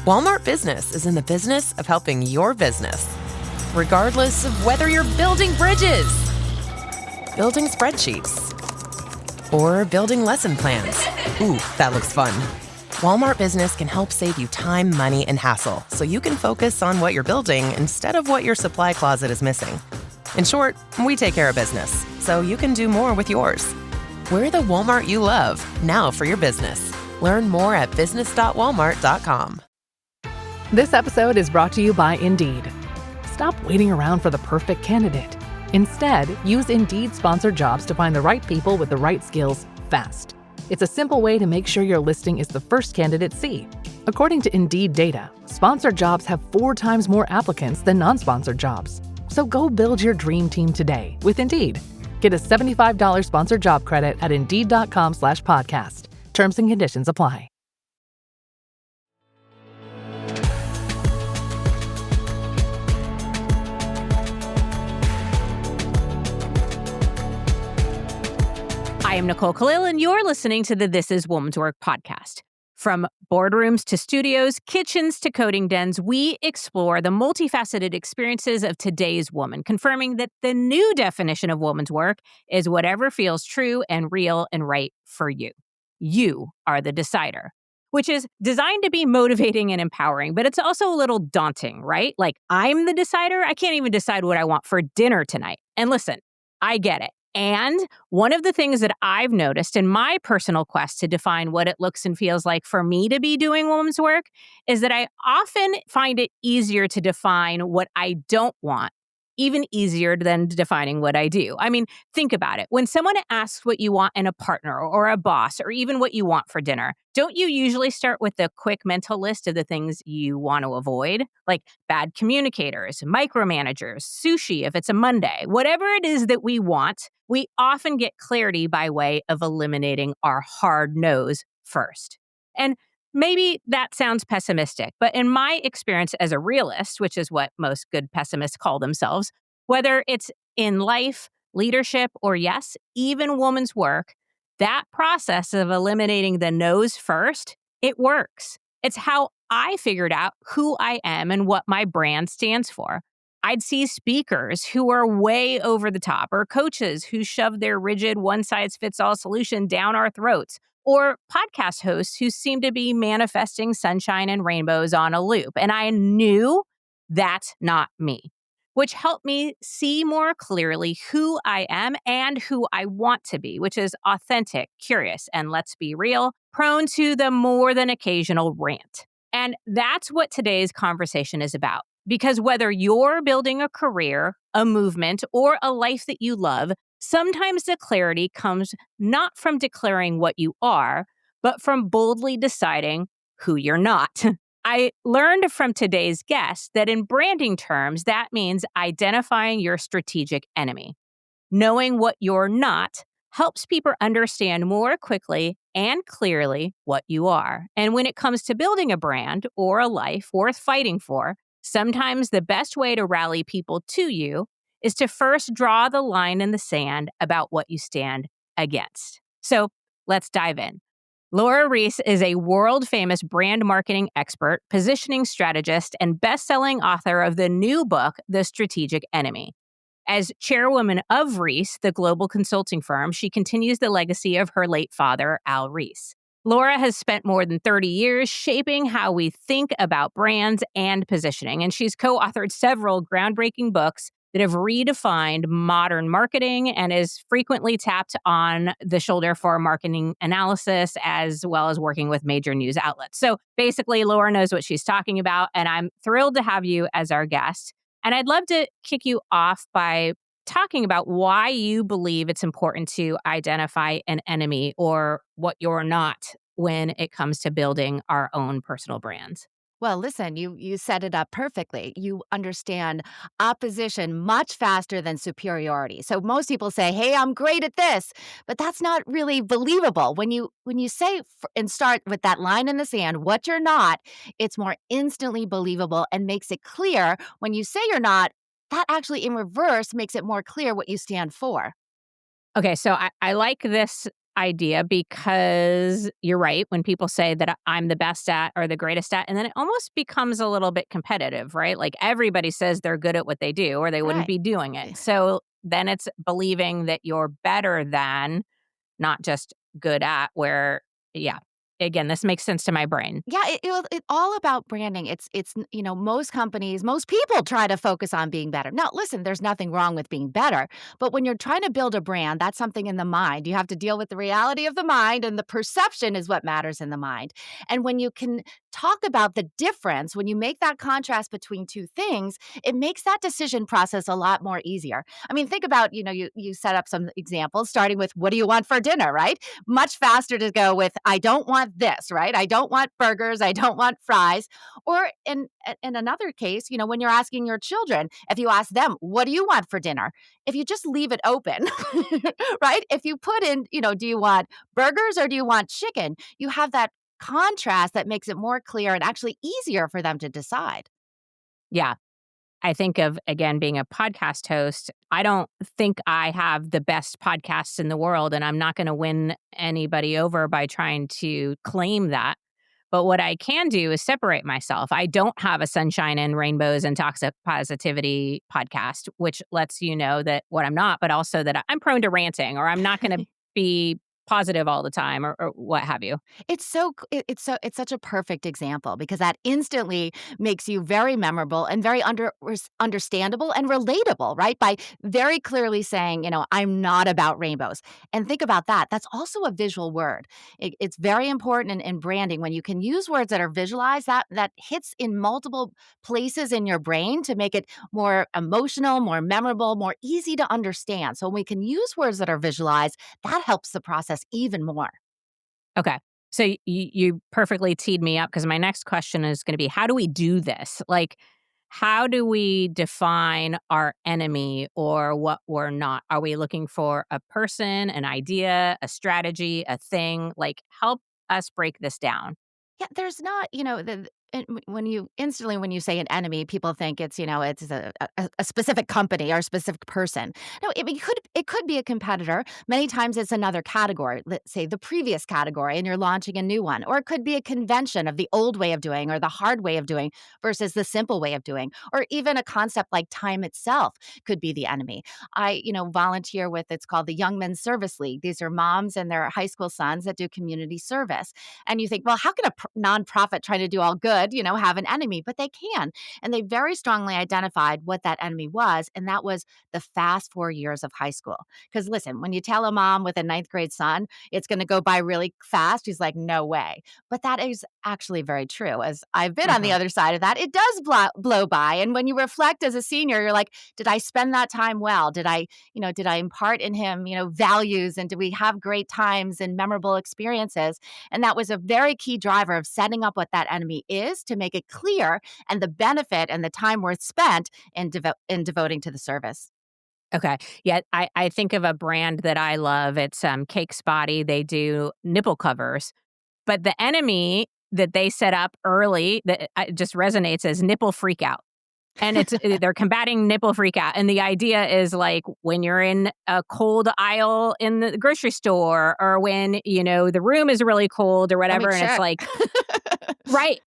Walmart Business is in the business of helping your business, regardless of whether you're building bridges, building spreadsheets, or building lesson plans. Ooh, that looks fun. Walmart Business can help save you time, money, and hassle so you can focus on what you're building instead of what your supply closet is missing. In short, we take care of business so you can do more with yours. We're the Walmart you love, now for your business. Learn more at business.walmart.com. This episode is brought to you by Indeed. Stop waiting around for the perfect candidate. Instead, use Indeed sponsored jobs to find the right people with the right skills fast. It's a simple way to make sure your listing is the first candidates see. According to Indeed data, sponsored jobs have 4 times more applicants than non-sponsored jobs. So go build your dream team today with Indeed. Get a $75 sponsored job credit at Indeed.com/podcast. Terms and conditions apply. I am Nicole Khalil, and you're listening to the This Is Woman's Work podcast. From boardrooms to studios, kitchens to coding dens, we explore the multifaceted experiences of today's woman, confirming that the new definition of woman's work is whatever feels true and real and right for you. You are the decider, which is designed to be motivating and empowering, but it's also a little daunting, right? Like, I'm the decider. I can't even decide what I want for dinner tonight. And listen, I get it. And one of the things that I've noticed in my personal quest to define what it looks and feels like for me to be doing women's work is that I often find it easier to define what I don't want, even easier than defining what I do. I mean, think about it. When someone asks what you want in a partner or a boss or even what you want for dinner, don't you usually start with a quick mental list of the things you want to avoid? Like bad communicators, micromanagers, sushi if it's a Monday, whatever it is that we want, we often get clarity by way of eliminating our hard no's first. And maybe that sounds pessimistic, but in my experience as a realist, which is what most good pessimists call themselves, whether it's in life, leadership, or yes, even woman's work, that process of eliminating the no's first, it works. It's how I figured out who I am and what my brand stands for. I'd see speakers who are way over the top, or coaches who shove their rigid one-size-fits-all solution down our throats, or podcast hosts who seem to be manifesting sunshine and rainbows on a loop. And I knew that's not me, which helped me see more clearly who I am and who I want to be, which is authentic, curious, and let's be real, prone to the more than occasional rant. And that's what today's conversation is about. Because whether you're building a career, a movement, or a life that you love, sometimes the clarity comes not from declaring what you are, but from boldly deciding who you're not. I learned from today's guest that in branding terms, that means identifying your strategic enemy. Knowing what you're not helps people understand more quickly and clearly what you are. And when it comes to building a brand or a life worth fighting for, sometimes the best way to rally people to you is to first draw the line in the sand about what you stand against. So let's dive in. Laura Ries is a world-famous brand marketing expert, positioning strategist, and best-selling author of the new book, The Strategic Enemy. As chairwoman of Ries, the global consulting firm, she continues the legacy of her late father, Al Ries. Laura has spent more than 30 years shaping how we think about brands and positioning, and she's co-authored several groundbreaking books that have redefined modern marketing and is frequently tapped on the shoulder for marketing analysis as well as working with major news outlets. So basically, Laura knows what she's talking about, and I'm thrilled to have you as our guest. And I'd love to kick you off by talking about why you believe it's important to identify an enemy or what you're not when it comes to building our own personal brands. Well, listen, you set it up perfectly. You understand opposition much faster than superiority. So most people say, "Hey, I'm great at this," but that's not really believable. When you say and start with that line in the sand, what you're not, it's more instantly believable and makes it clear. When you say you're not, that actually in reverse makes it more clear what you stand for. Okay, so I like this idea because you're right. When people say that I'm the best at or the greatest at, and then it almost becomes a little bit competitive, right? Like everybody says they're good at what they do or they wouldn't Right. be doing it. So then it's believing that you're better than, not just good at, where, yeah. Again, this makes sense to my brain. Yeah, it's all about branding. Most companies, most people try to focus on being better. Now, listen, there's nothing wrong with being better, but when you're trying to build a brand, that's something in the mind. You have to deal with the reality of the mind, and the perception is what matters in the mind. And when you can talk about the difference, when you make that contrast between two things, it makes that decision process a lot more easier. I mean, think about, you set up some examples starting with what do you want for dinner, right? Much faster to go with, I don't want this, right? I don't want burgers. I don't want fries. Or in another case, when you're asking your children, if you ask them, what do you want for dinner? If you just leave it open, right? If you put in, do you want burgers or do you want chicken? You have that contrast that makes it more clear and actually easier for them to decide. Yeah. I think of, again, being a podcast host. I don't think I have the best podcasts in the world, and I'm not going to win anybody over by trying to claim that. But what I can do is separate myself. I don't have a sunshine and rainbows and toxic positivity podcast, which lets you know that what I'm not, but also that I'm prone to ranting, or I'm not going to be positive all the time, or what have you. It's such a perfect example because that instantly makes you very memorable and very understandable and relatable, right? By very clearly saying, I'm not about rainbows. And think about that. That's also a visual word. It's very important in branding when you can use words that are visualized, that hits in multiple places in your brain to make it more emotional, more memorable, more easy to understand. So when we can use words that are visualized, that helps the process even more. Okay. So you perfectly teed me up, because my next question is going to be, how do we do this? Like, how do we define our enemy or what we're not? Are we looking for a person, an idea, a strategy, a thing? Like, help us break this down. Yeah, there's not, when you say an enemy, people think it's a specific company or a specific person. No, it could be a competitor. Many times it's another category, let's say the previous category, and you're launching a new one. Or it could be a convention of the old way of doing or the hard way of doing versus the simple way of doing. Or even a concept like time itself could be the enemy. I, volunteer with, it's called the Young Men's Service League. These are moms and their high school sons that do community service. And you think, well, how can a nonprofit trying to do all good, have an enemy? But they can. And they very strongly identified what that enemy was. And that was the fast 4 years of high school. Because listen, when you tell a mom with a ninth grade son, it's going to go by really fast, she's like, no way. But that is actually very true. As I've been on the Uh-huh. other side of that, it does blow by. And when you reflect as a senior, you're like, did I spend that time well? Did I impart in him, values? And do we have great times and memorable experiences? And that was a very key driver of setting up what that enemy is to make it clear and the benefit and the time worth spent in devoting to the service. Okay. Yeah, I think of a brand that I love. It's Cake Spotty. They do nipple covers, but the enemy that they set up early that just resonates as nipple freak out. And they're combating nipple freak out. And the idea is like when you're in a cold aisle in the grocery store, or when, the room is really cold or Let me whatever. And it's check. like, right.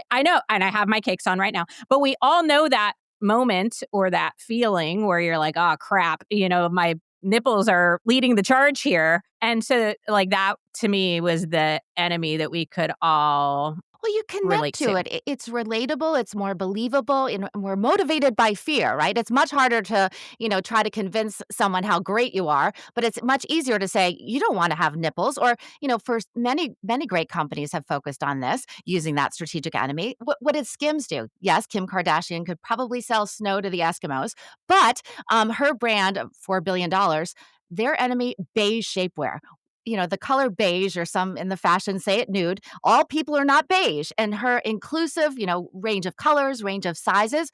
I know. And I have my cakes on right now. But we all know that moment or that feeling where you're like, oh, crap, my nipples are leading the charge here. And so, like, that to me was the enemy that we could all Well, you connect relate to to. it. It's relatable. It's more believable. And we're motivated by fear, right? It's much harder to, try to convince someone how great you are, but it's much easier to say, you don't want to have nipples. Or, for many, many great companies have focused on this using that strategic enemy. What did Skims do? Yes, Kim Kardashian could probably sell snow to the Eskimos, but her brand of $4 billion, their enemy, beige shapewear. The color beige, or some in the fashion say it nude. All people are not beige. And her inclusive, range of colors, range of sizes,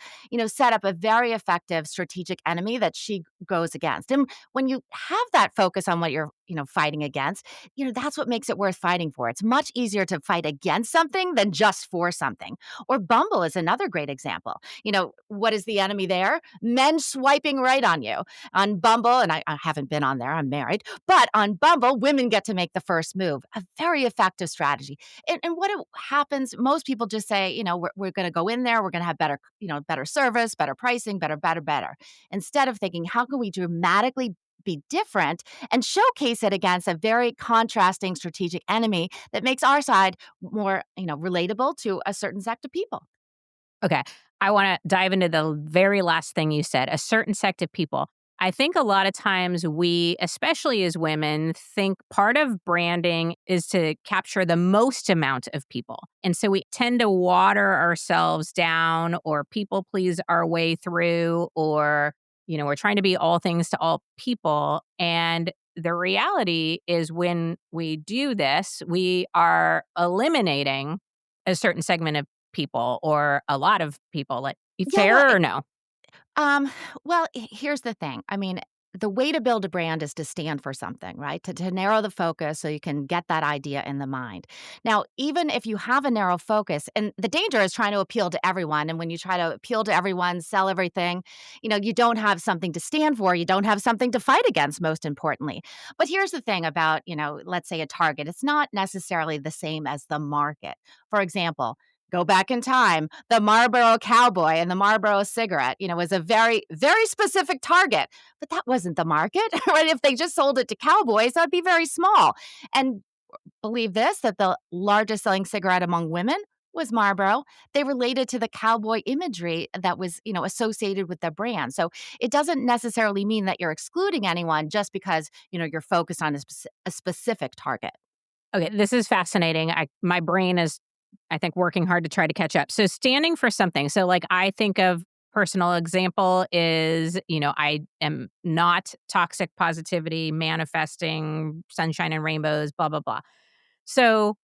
set up a very effective strategic enemy that she goes against. And when you have that focus on what you're, fighting against, that's what makes it worth fighting for. It's much easier to fight against something than just for something. Or Bumble is another great example. What is the enemy there? Men swiping right on you. On Bumble, and I haven't been on there, I'm married, but on Bumble, women get to make the first move. A very effective strategy. And what happens, most people just say, we're going to go in there, we're going to have better service, better pricing, better, better, better. Instead of thinking, how can we dramatically be different and showcase it against a very contrasting strategic enemy that makes our side more, relatable to a certain sect of people. Okay. I want to dive into the very last thing you said, a certain sect of people. I think a lot of times we, especially as women, think part of branding is to capture the most amount of people. And so we tend to water ourselves down or people please our way through, or, we're trying to be all things to all people. And the reality is when we do this, we are eliminating a certain segment of people or a lot of people. Like, Yeah, well, fair or no? Um, well, here's the thing. I mean, the way to build a brand is to stand for something, right? To narrow the focus so you can get that idea in the mind. Now, even if you have a narrow focus, and the danger is trying to appeal to everyone. And when you try to appeal to everyone, sell everything, you don't have something to stand for. You don't have something to fight against, most importantly. But here's the thing about, let's say a target, it's not necessarily the same as the market. For example, go back in time, the Marlboro Cowboy and the Marlboro cigarette, was a very, very specific target, but that wasn't the market, right? If they just sold it to cowboys, that'd be very small. And believe this, that the largest selling cigarette among women was Marlboro. They related to the cowboy imagery that was, associated with the brand. So it doesn't necessarily mean that you're excluding anyone just because, you're focused on a specific target. Okay, this is fascinating. My brain is, I think, working hard to try to catch up. So standing for something. So like I think of personal example is, I am not toxic positivity, manifesting sunshine and rainbows, blah, blah, blah. So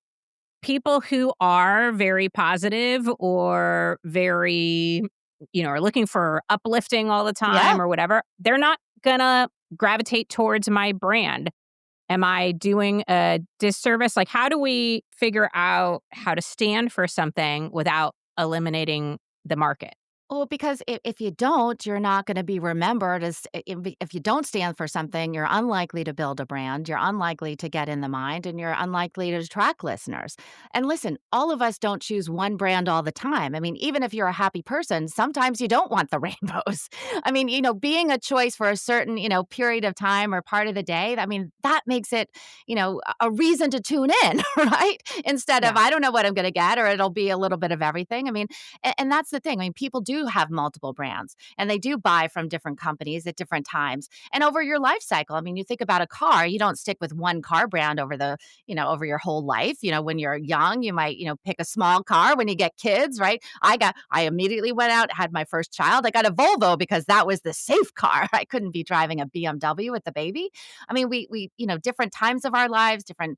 people who are very positive or very, are looking for uplifting all the Yeah. time or whatever, they're not gonna gravitate towards my brand. Am I doing a disservice? Like, how do we figure out how to stand for something without eliminating the market? Well, because if you don't, you're not going to be remembered as if you don't stand for something, you're unlikely to build a brand, you're unlikely to get in the mind, and you're unlikely to attract listeners. And listen, all of us don't choose one brand all the time. I mean, even if you're a happy person, sometimes you don't want the rainbows. I mean, being a choice for a certain, period of time or part of the day, I mean, that makes it, a reason to tune in, right? Instead of, Yeah. I don't know what I'm going to get, or it'll be a little bit of everything. I mean, and that's the thing. I mean, people do have multiple brands and they do buy from different companies at different times and over your life cycle. I mean, you think about a car, you don't stick with one car brand over your whole life. When you're young, you might, pick a small car. When you get kids, right? I immediately went out, had my first child. I got a Volvo because that was the safe car. I couldn't be driving a BMW with the baby. I mean, we, different times of our lives, different,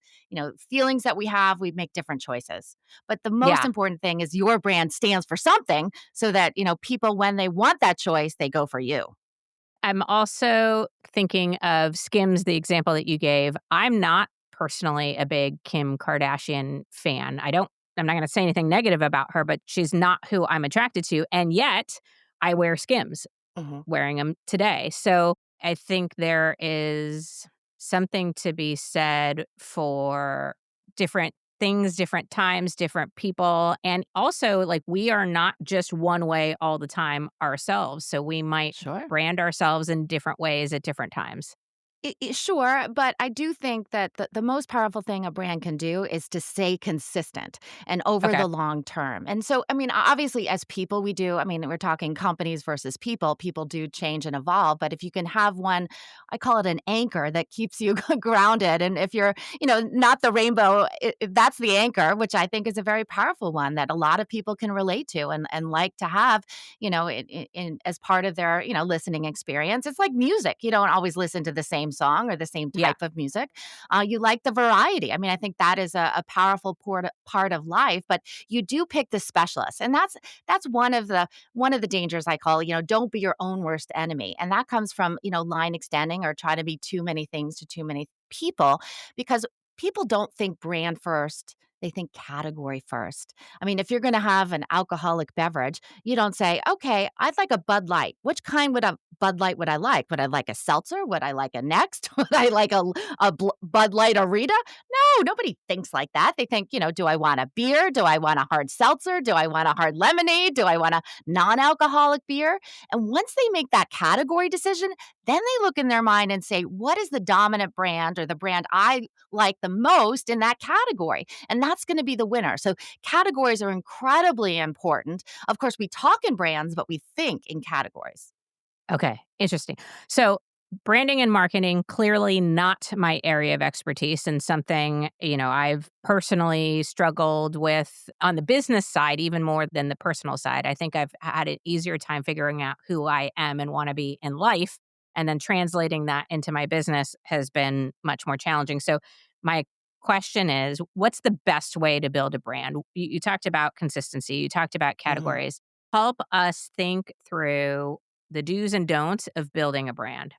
feelings that we have, we make different choices. But the most Yeah. important thing is your brand stands for something so that, people, when they want that choice, they go for you. I'm also thinking of Skims, the example that you gave. I'm not personally a big Kim Kardashian fan. I'm not going to say anything negative about her, but she's not who I'm attracted to. And yet I wear Skims, Mhm. wearing them today. So I think there is something to be said for different things, different times, different people. And also, like, we are not just one way all the time ourselves. So we might Sure. brand ourselves in different ways at different times. Sure, but I do think that the most powerful thing a brand can do is to stay consistent and over Okay. the long term. And so, I mean, obviously, as people, we do. I mean, we're talking companies versus people. People do change and evolve. But if you can have one, I call it an anchor that keeps you grounded. And if you're, not the rainbow, that's the anchor, which I think is a very powerful one that a lot of people can relate to and like to have, as part of their, listening experience. It's like music. You don't always listen to the same same song or the same Yeah. type of music. You like the variety. I mean, I think that is a powerful part of life, but you do pick the specialist. And that's one of the dangers I call, don't be your own worst enemy. And that comes from, line extending or trying to be too many things to too many people, because people don't think brand first. They think category first. I mean, if you're going to have an alcoholic beverage, you don't say, okay, I'd like a Bud Light. Which kind would a Bud Light would I like? Would I like a seltzer? Would I like a Next? Would I like a Bud Light Arita? No, nobody thinks like that. They think, do I want a beer? Do I want a hard seltzer? Do I want a hard lemonade? Do I want a non-alcoholic beer? And once they make that category decision, then they look in their mind and say, what is the dominant brand or the brand I like the most in that category? And that's going to be the winner. So categories are incredibly important. Of course, we talk in brands, but we think in categories. Okay, interesting. So branding and marketing, clearly not my area of expertise, and something, I've personally struggled with on the business side even more than the personal side. I think I've had an easier time figuring out who I am and want to be in life, and then translating that into my business has been much more challenging. So my question is, what's the best way to build a brand? You talked about consistency, you talked about Mhm. categories. Help us think through the do's and don'ts of building a brand.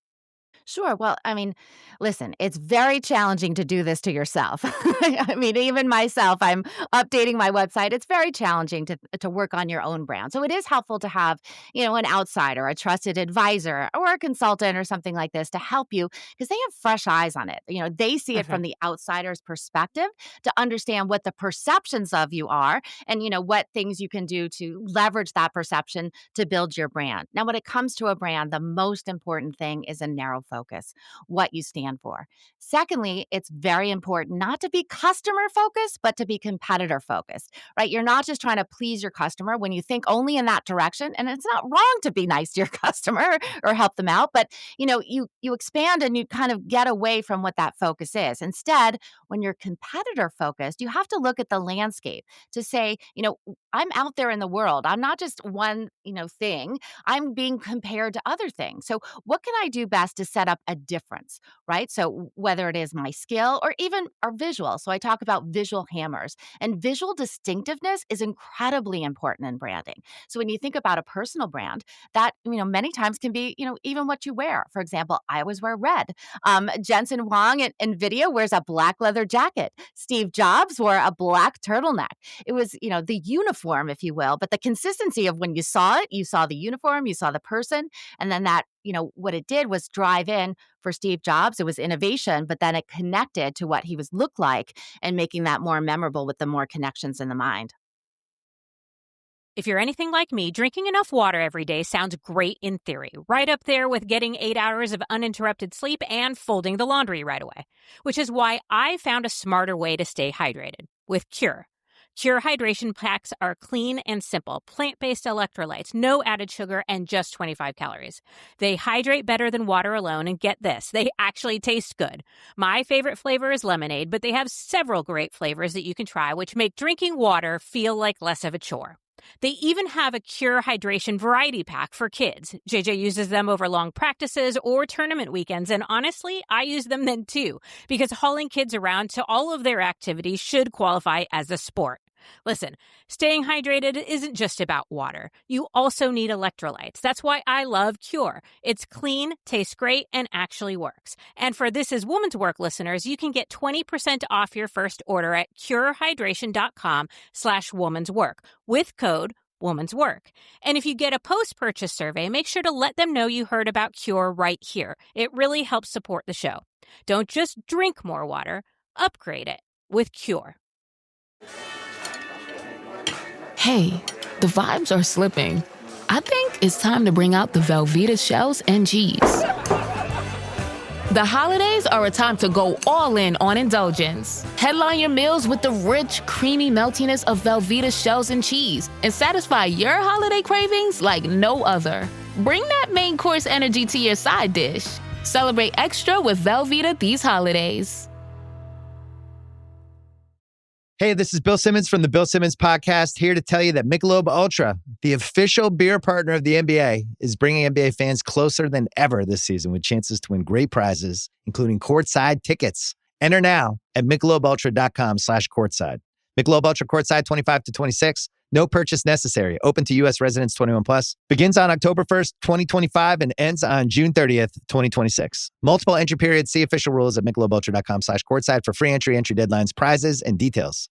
Sure. Well, I mean, listen, it's very challenging to do this to yourself. I mean, even myself, I'm updating my website. It's very challenging to work on your own brand. So it is helpful to have, an outsider, a trusted advisor, or a consultant or something like this to help you, because they have fresh eyes on it. They see it Mhm. from the outsider's perspective to understand what the perceptions of you are and, what things you can do to leverage that perception to build your brand. Now, when it comes to a brand, the most important thing is a narrow focus, what you stand for. Secondly, it's very important not to be customer focused, but to be competitor focused, right? You're not just trying to please your customer when you think only in that direction. And it's not wrong to be nice to your customer or help them out, but you expand and you kind of get away from what that focus is. Instead, when you're competitor focused, you have to look at the landscape to say, I'm out there in the world. I'm not just one, thing. I'm being compared to other things. So what can I do best to set up a difference, right? So whether it is my skill or even our visual. So I talk about visual hammers, and visual distinctiveness is incredibly important in branding. So when you think about a personal brand, that, many times can be, even what you wear. For example, I always wear red. Jensen Huang at NVIDIA wears a black leather jacket. Steve Jobs wore a black turtleneck. It was, the uniform, if you will, but the consistency of when you saw it, you saw the uniform, you saw the person, and then that, what it did was drive in for Steve Jobs. It was innovation, but then it connected to what he was looked like and making that more memorable with the more connections in the mind. If you're anything like me, drinking enough water every day sounds great in theory, right up there with getting 8 hours of uninterrupted sleep and folding the laundry right away. Which is why I found a smarter way to stay hydrated with Cure. Cure hydration packs are clean and simple, plant-based electrolytes, no added sugar, and just 25 calories. They hydrate better than water alone, and get this, they actually taste good. My favorite flavor is lemonade, but they have several great flavors that you can try, which make drinking water feel like less of a chore. They even have a Cure Hydration variety pack for kids. JJ uses them over long practices or tournament weekends, and honestly, I use them then too, because hauling kids around to all of their activities should qualify as a sport. Listen, staying hydrated isn't just about water. You also need electrolytes. That's why I love Cure. It's clean, tastes great, and actually works. And for This Is Woman's Work listeners, you can get 20% off your first order at curehydration.com/woman's work with code Woman's Work. And if you get a post-purchase survey, make sure to let them know you heard about Cure right here. It really helps support the show. Don't just drink more water, upgrade it with Cure. Hey, the vibes are slipping. I think it's time to bring out the Velveeta shells and cheese. The holidays are a time to go all in on indulgence. Headline your meals with the rich, creamy meltiness of Velveeta shells and cheese and satisfy your holiday cravings like no other. Bring that main course energy to your side dish. Celebrate extra with Velveeta these holidays. Hey, this is Bill Simmons from the Bill Simmons Podcast, here to tell you that Michelob Ultra, the official beer partner of the NBA, is bringing NBA fans closer than ever this season with chances to win great prizes, including courtside tickets. Enter now at michelobultra.com/courtside. Michelob Ultra courtside 25 to 26. No purchase necessary. Open to U.S. residents 21 plus. Begins on October 1st, 2025 and ends on June 30th, 2026. Multiple entry periods. See official rules at michelobultra.com/courtside for free entry deadlines, prizes, and details.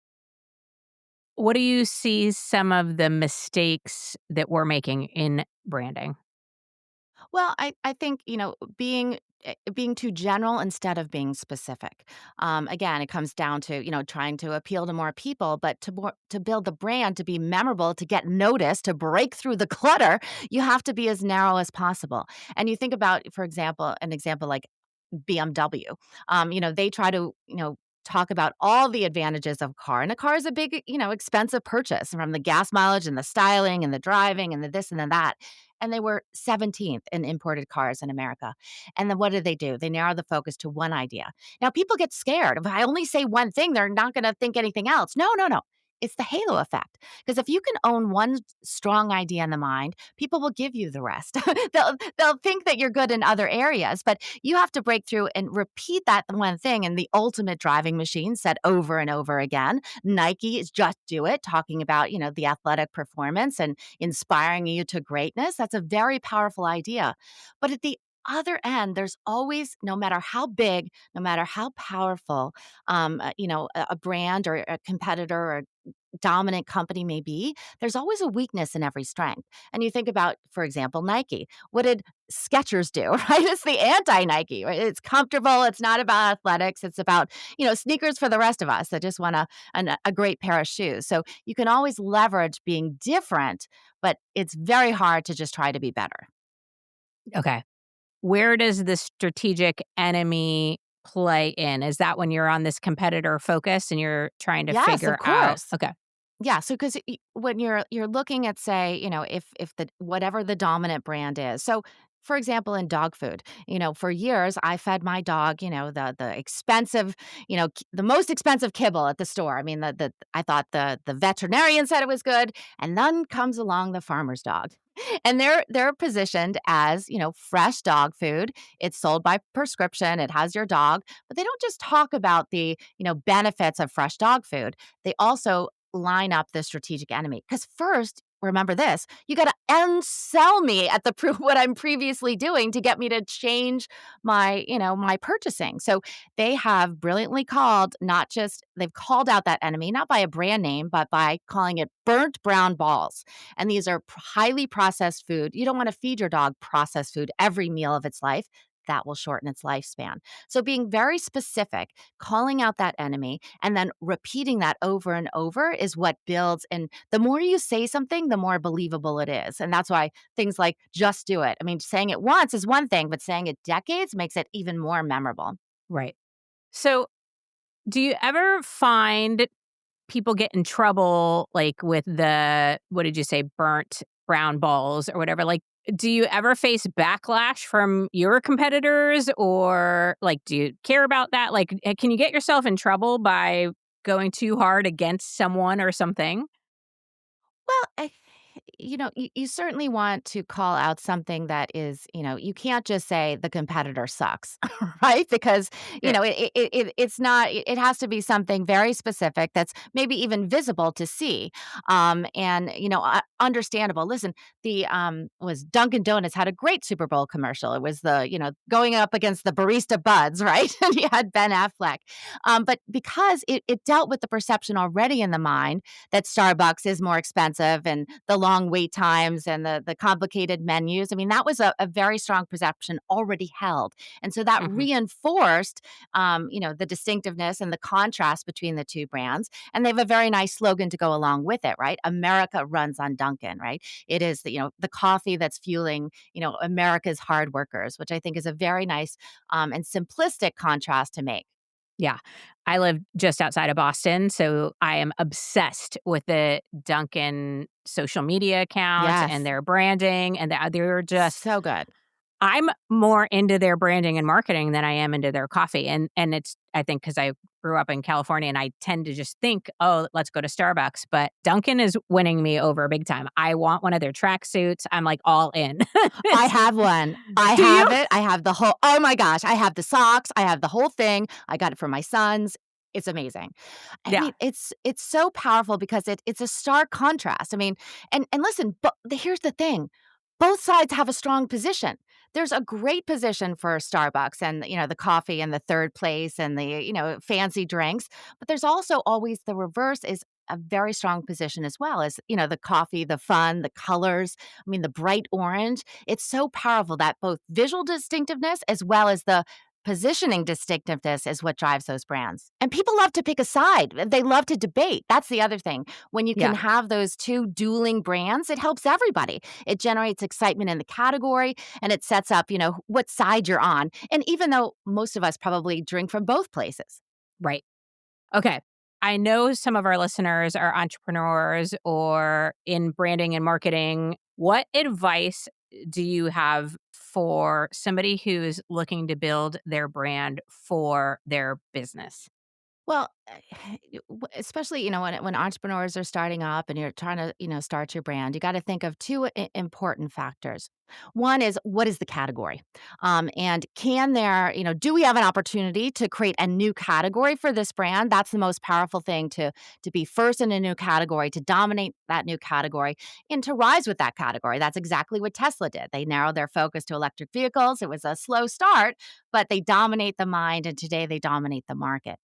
What do you see some of the mistakes that we're making in branding? Well, I think, being too general instead of being specific. Again, it comes down to, trying to appeal to more people, but to build the brand, to be memorable, to get noticed, to break through the clutter, you have to be as narrow as possible. And you think about, for example, an example like BMW. They try to, talk about all the advantages of a car. And a car is a big, expensive purchase, from the gas mileage and the styling and the driving and the this and the that. And they were 17th in imported cars in America. And then what did they do? They narrowed the focus to one idea. Now, people get scared. If I only say one thing, they're not going to think anything else. No, no, no. It's the halo effect. Because if you can own one strong idea in the mind, people will give you the rest. They'll think that you're good in other areas, but you have to break through and repeat that one thing. And the ultimate driving machine said over and over again. Nike is just do it, talking about, the athletic performance and inspiring you to greatness. That's a very powerful idea. But at the other end, there's always, no matter how big, no matter how powerful, a brand or a competitor or dominant company may be, there's always a weakness in every strength. And you think about, for example, Nike. What did Skechers do, right? It's the anti-Nike, right? It's comfortable. It's not about athletics. It's about, sneakers for the rest of us that just want a great pair of shoes. So you can always leverage being different, but it's very hard to just try to be better. Okay. Where does the strategic enemy play in? Is that when you're on this competitor focus and you're trying to Yes, figure of out? course. Okay. Yeah, so because when you're looking at, say, if the whatever the dominant brand is. So, for example, in dog food, for years I fed my dog, the expensive, the most expensive kibble at the store. I mean, the I thought the veterinarian said it was good, and then comes along the farmer's dog. And they're positioned as, fresh dog food. It's sold by prescription. It has your dog, but they don't just talk about the, benefits of fresh dog food. They also line up the strategic enemy. Because first, remember this, you got to unsell me at what I'm previously doing to get me to change my purchasing. So they have brilliantly called, not just, they've called out that enemy, not by a brand name, but by calling it burnt brown balls. And these are highly processed food. You don't want to feed your dog processed food every meal of its life. That will shorten its lifespan. So being very specific, calling out that enemy, and then repeating that over and over is what builds. And the more you say something, the more believable it is. And that's why things like just do it. I mean, saying it once is one thing, but saying it decades makes it even more memorable. Right. So do you ever find people get in trouble, like with what did you say, burnt brown balls or whatever? Like, do you ever face backlash from your competitors, or like, do you care about that? Like, can you get yourself in trouble by going too hard against someone or something? Well, you certainly want to call out something that is, you can't just say the competitor sucks, right? Because, Sure. it's not, it has to be something very specific that's maybe even visible to see. And, understandable. Listen, was Dunkin' Donuts had a great Super Bowl commercial. It was going up against the barista buds, right? And you had Ben Affleck. But because it dealt with the perception already in the mind that Starbucks is more expensive and the long wait times and the complicated menus. I mean, that was a very strong perception already held. And so that Hmm. reinforced, the distinctiveness and the contrast between the two brands. And they have a very nice slogan to go along with it, right? America runs on Dunkin', right? It is the coffee that's fueling, America's hard workers, which I think is a very nice and simplistic contrast to make. Yeah. I live just outside of Boston, so I am obsessed with the Dunkin' social media account and Yes. their branding, and they're just So good. I'm more into their branding and marketing than I am into their coffee. And it's, I think, because I grew up in California and I tend to just think, oh, let's go to Starbucks. But Dunkin' is winning me over big time. I want one of their tracksuits. I'm like all in. I have one. I Do you? have it. I have the whole oh my gosh, I have the socks, I have the whole thing. I got it for my sons. It's amazing. I Yeah. mean, it's so powerful because it's a stark contrast. I mean, and listen, but here's the thing. Both sides have a strong position. There's a great position for Starbucks and, the coffee and the third place and the, fancy drinks, but there's also always the reverse is a very strong position as well as, the coffee, the fun, the colors. I mean, the bright orange. It's so powerful that both visual distinctiveness as well as the positioning distinctiveness is what drives those brands. And people love to pick a side. They love to debate. That's the other thing. When you can Yeah. have those two dueling brands, it helps everybody. It generates excitement in the category and it sets up, what side you're on. And even though most of us probably drink from both places. Right. Okay. I know some of our listeners are entrepreneurs or in branding and marketing. What advice do you have for somebody who's looking to build their brand for their business? Well, especially, when entrepreneurs are starting up and you're trying to, start your brand, you got to think of two important factors. One is what is the category? And can there, do we have an opportunity to create a new category for this brand? That's the most powerful thing to be first in a new category, to dominate that new category and to rise with that category. That's exactly what Tesla did. They narrowed their focus to electric vehicles. It was a slow start, but they dominate the mind and today they dominate the market.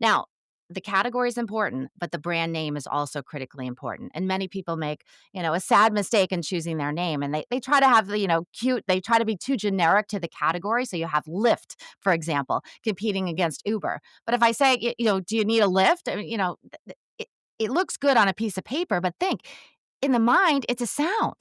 Now, the category is important, but the brand name is also critically important. And many people make, a sad mistake in choosing their name. And they try to have the, cute, they try to be too generic to the category. So you have Lyft, for example, competing against Uber. But if I say, do you need a Lyft? I mean, it looks good on a piece of paper, but think in the mind, it's a sound.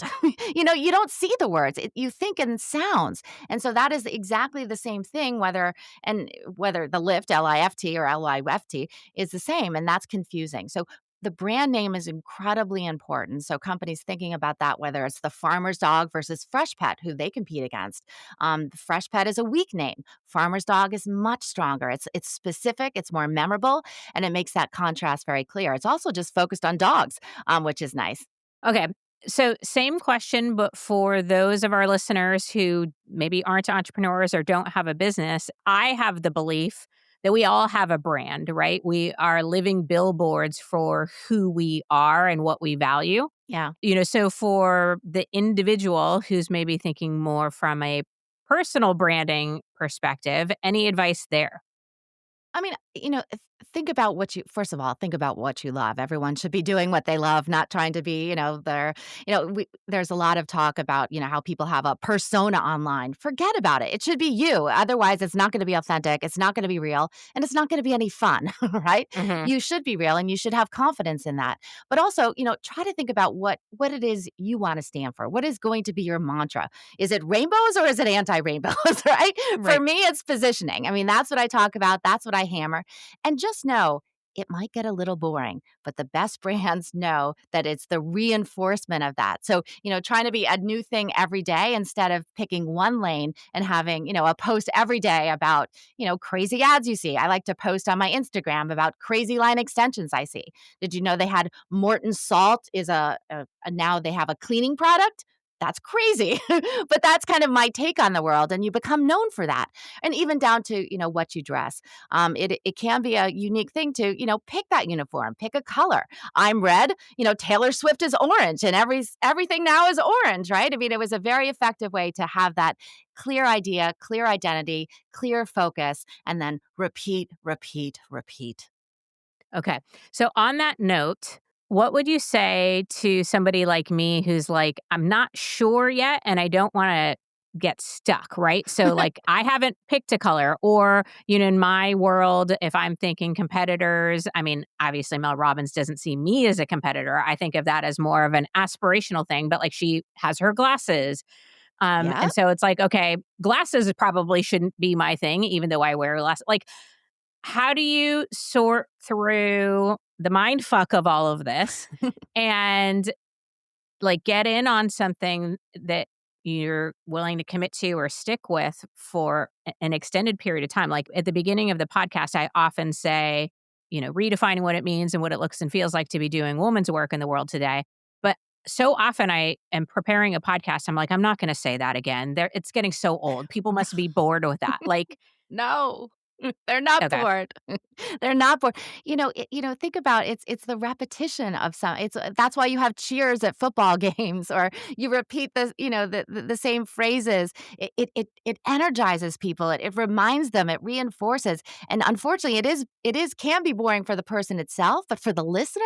You don't see the words. You think in sounds. And so that is exactly the same thing, whether the lift, L-I-F-T or L-I-F-T is the same. And that's confusing. So the brand name is incredibly important. So companies thinking about that, whether it's the farmer's dog versus Fresh Pet, who they compete against. The Fresh Pet is a weak name. Farmer's dog is much stronger. It's specific, it's more memorable, and it makes that contrast very clear. It's also just focused on dogs, which is nice. Okay. So, same question, but for those of our listeners who maybe aren't entrepreneurs or don't have a business, I have the belief that we all have a brand, right? We are living billboards for who we are and what we value. Yeah. So for the individual who's maybe thinking more from a personal branding perspective, any advice there? I mean, think about first of all, think about what you love. Everyone should be doing what they love, not trying to be, there's a lot of talk about, how people have a persona online. Forget about it. It should be you. Otherwise, it's not going to be authentic. It's not going to be real and it's not going to be any fun, right? Hmm. You should be real and you should have confidence in that. But also, try to think about what it is you want to stand for. What is going to be your mantra? Is it rainbows or is it anti-rainbows, right? For Right. me, it's positioning. I mean, that's what I talk about. That's what I hammer. And just know it might get a little boring, but the best brands know that it's the reinforcement of that. So, trying to be a new thing every day instead of picking one lane and having, a post every day about, crazy ads you see. I like to post on my Instagram about crazy line extensions I see. Did you know they had Morton Salt is now they have a cleaning product? That's crazy. But that's kind of my take on the world. And you become known for that. And even down to, what you dress. It can be a unique thing to, pick that uniform, pick a color. I'm red, Taylor Swift is orange and everything now is orange, right? I mean, it was a very effective way to have that clear idea, clear identity, clear focus, and then repeat, repeat, repeat. Okay. So on that note, what would you say to somebody like me who's like, I'm not sure yet and I don't want to get stuck, right? So like I haven't picked a color or, in my world, if I'm thinking competitors, I mean, obviously Mel Robbins doesn't see me as a competitor. I think of that as more of an aspirational thing, but like she has her glasses. Yeah. And so it's like, okay, glasses probably shouldn't be my thing, even though I wear glasses. Like, how do you sort through the mind fuck of all of this and like get in on something that you're willing to commit to or stick with for an extended period of time. Like at the beginning of the podcast, I often say, redefining what it means and what it looks and feels like to be doing woman's work in the world today. But so often I am preparing a podcast, I'm like, I'm not going to say that again. It's getting so old. People must be bored with that. Like, No, they're not okay. bored. They're not bored. Think about it's the repetition of some. That's why you have cheers at football games, or you repeat the same phrases. It energizes people. It reminds them. It reinforces. And unfortunately, it is can be boring for the person itself, but for the listener,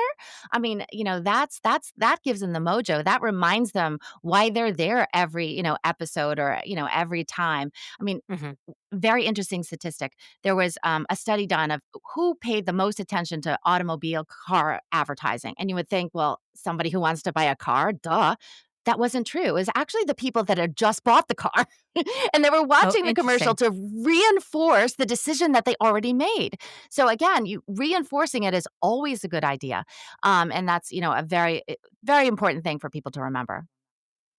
I mean, that gives them the mojo. That reminds them why they're there every episode, or every time. I mean, Mhm. very interesting statistic. There was a study done of who paid the most attention to automobile car advertising. And you would think, well, somebody who wants to buy a car, duh. That wasn't true. It was actually the people that had just bought the car and they were Oh, watching the commercial interesting. to reinforce the decision that they already made. So again, you reinforcing it is always a good idea. And that's, a very, very important thing for people to remember.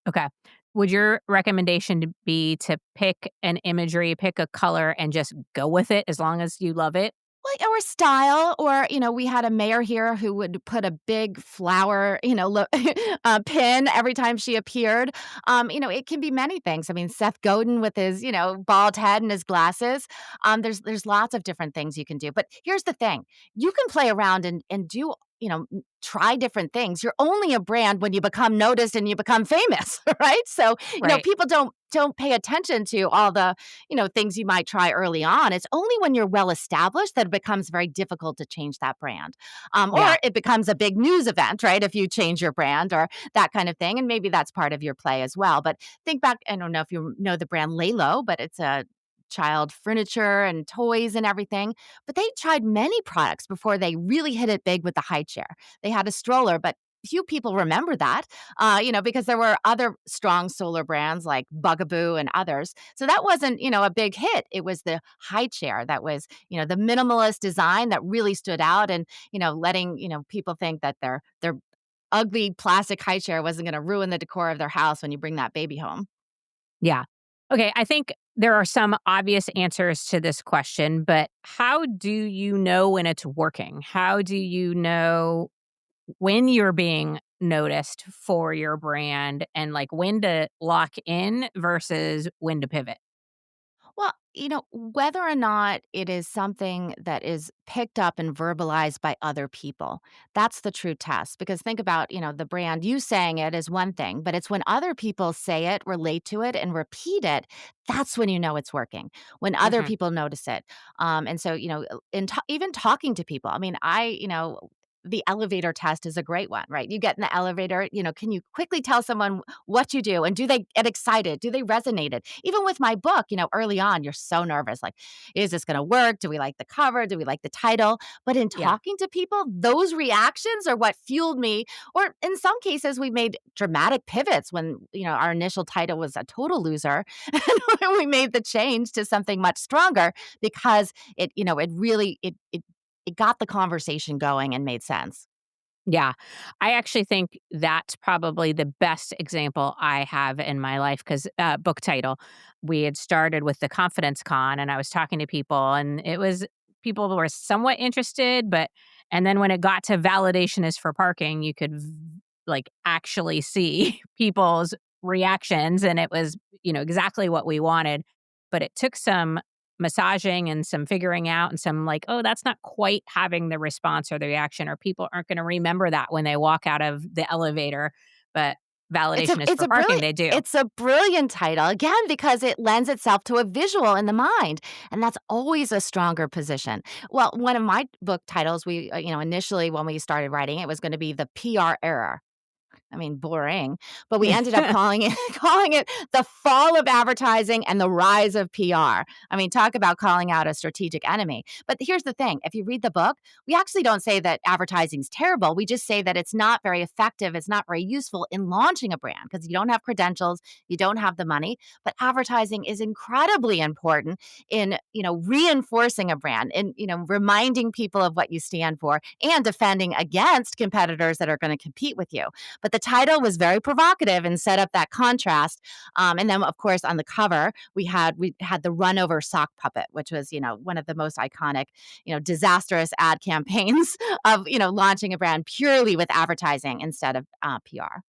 Okay. Would your recommendation to be to pick an imagery, pick a color, and just go with it as long as you love it? Well, or style, or, we had a mayor here who would put a big flower, pin every time she appeared. It can be many things. I mean, Seth Godin with his, bald head and his glasses. There's lots of different things you can do. But here's the thing. You can play around and do, try different things. You're only a brand when you become noticed and you become famous, right? So, Right. people don't pay attention to all the things you might try early on. It's only when you're well established that it becomes very difficult to change that brand. Yeah. Or it becomes a big news event, right? If you change your brand or that kind of thing. And maybe that's part of your play as well. But think back, I don't know if you know the brand Lalo, but it's a child furniture and toys and everything. But they tried many products before they really hit it big with the high chair. They had a stroller, but few people remember that, because there were other strong solar brands like Bugaboo and others. So that wasn't, a big hit. It was the high chair that was, the minimalist design that really stood out, and, letting, people think that their ugly plastic high chair wasn't going to ruin the decor of their house when you bring that baby home. Yeah. Okay. I think there are some obvious answers to this question, but how do you know when it's working? How do you know when you're being noticed for your brand, and like when to lock in versus when to pivot? Well, whether or not it is something that is picked up and verbalized by other people, that's the true test. Because think about, the brand, you saying it is one thing, but it's when other people say it, relate to it, and repeat it, that's when you know it's working, when other Hmm. people notice it. And so, even talking to people, I mean, the elevator test is a great one, right? You get in the elevator, can you quickly tell someone what you do, and do they get excited? Do they resonate it? Even with my book, early on, you're so nervous. Like, is this going to work? Do we like the cover? Do we like the title? But in Yeah. talking to people, those reactions are what fueled me. Or in some cases, we made dramatic pivots when, our initial title was a total loser. And we made the change to something much stronger because it really, it got the conversation going and made sense. Yeah. I actually think that's probably the best example I have in my life because book title. We had started with the Confidence Con, and I was talking to people, and it was people were somewhat interested, but and then when it got to validation is for parking, you could like actually see people's reactions, and it was, exactly what we wanted. But it took some massaging and some figuring out and some like, oh, that's not quite having the response or the reaction, or people aren't going to remember that when they walk out of the elevator. But It's a validation is it's for a parking, brilliant they do. it's a brilliant title, again, because it lends itself to a visual in the mind, and that's always a stronger position. Well, one of my book titles, we, initially when we started writing, it was gonna be The PR Era. I mean, boring, but we ended up calling it calling it The Fall of Advertising and the Rise of PR. I mean, talk about calling out a strategic enemy. But here's the thing, if you read the book, we actually don't say that advertising's terrible. We just say that it's not very effective, it's not very useful in launching a brand because you don't have credentials, you don't have the money, but advertising is incredibly important in, reinforcing a brand and, reminding people of what you stand for and defending against competitors that are going to compete with you. But the the title was very provocative and set up that contrast. And then, of course, on the cover, we had the run over sock puppet, which was, one of the most iconic, disastrous ad campaigns of, launching a brand purely with advertising instead of PR.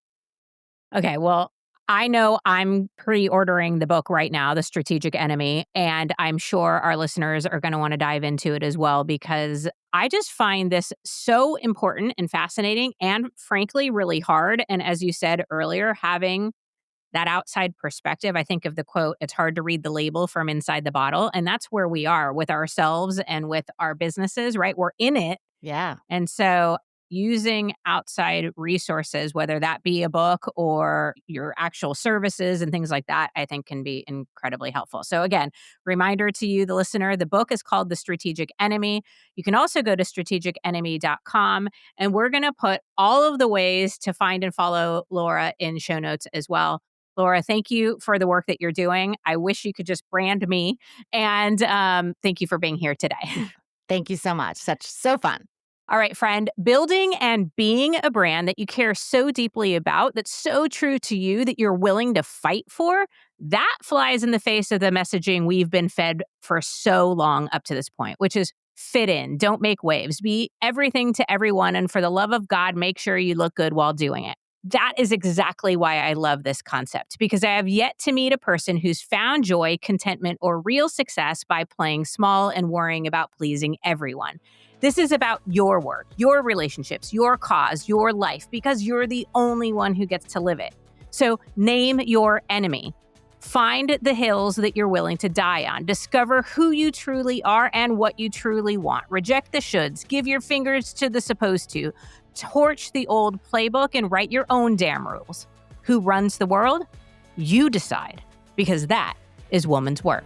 Okay, well, I know I'm pre-ordering the book right now, The Strategic Enemy, and I'm sure our listeners are going to want to dive into it as well because I just find this so important and fascinating and frankly really hard. And as you said earlier, having that outside perspective, I think of the quote, it's hard to read the label from inside the bottle. And that's where we are with ourselves and with our businesses, right? We're in it. Yeah. And so using outside resources, whether that be a book or your actual services and things like that, I think can be incredibly helpful. So again, reminder to you, the listener, the book is called The Strategic Enemy. You can also go to strategicenemy.com, and we're going to put all of the ways to find and follow Laura in show notes as well. Laura, thank you for the work that you're doing. I wish you could just brand me. And thank you for being here today. Thank you so much. So fun. All right, friend, building and being a brand that you care so deeply about, that's so true to you that you're willing to fight for, that flies in the face of the messaging we've been fed for so long up to this point, which is fit in, don't make waves, be everything to everyone, and for the love of God, make sure you look good while doing it. That is exactly why I love this concept, because I have yet to meet a person who's found joy, contentment, or real success by playing small and worrying about pleasing everyone. This is about your work, your relationships, your cause, your life, because you're the only one who gets to live it. So name your enemy. Find the hills that you're willing to die on. Discover who you truly are and what you truly want. Reject the shoulds. Give your fingers to the supposed to. Torch the old playbook and write your own damn rules. Who runs the world? You decide, because that is woman's work.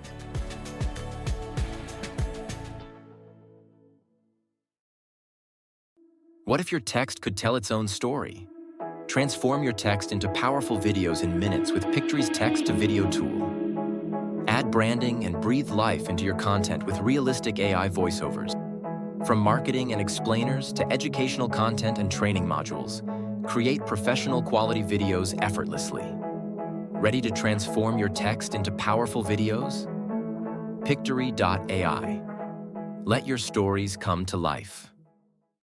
What if your text could tell its own story? Transform your text into powerful videos in minutes with Pictory's text-to-video tool. Add branding and breathe life into your content with realistic AI voiceovers. From marketing and explainers to educational content and training modules, create professional quality videos effortlessly. Ready to transform your text into powerful videos? Pictory.ai. Let your stories come to life.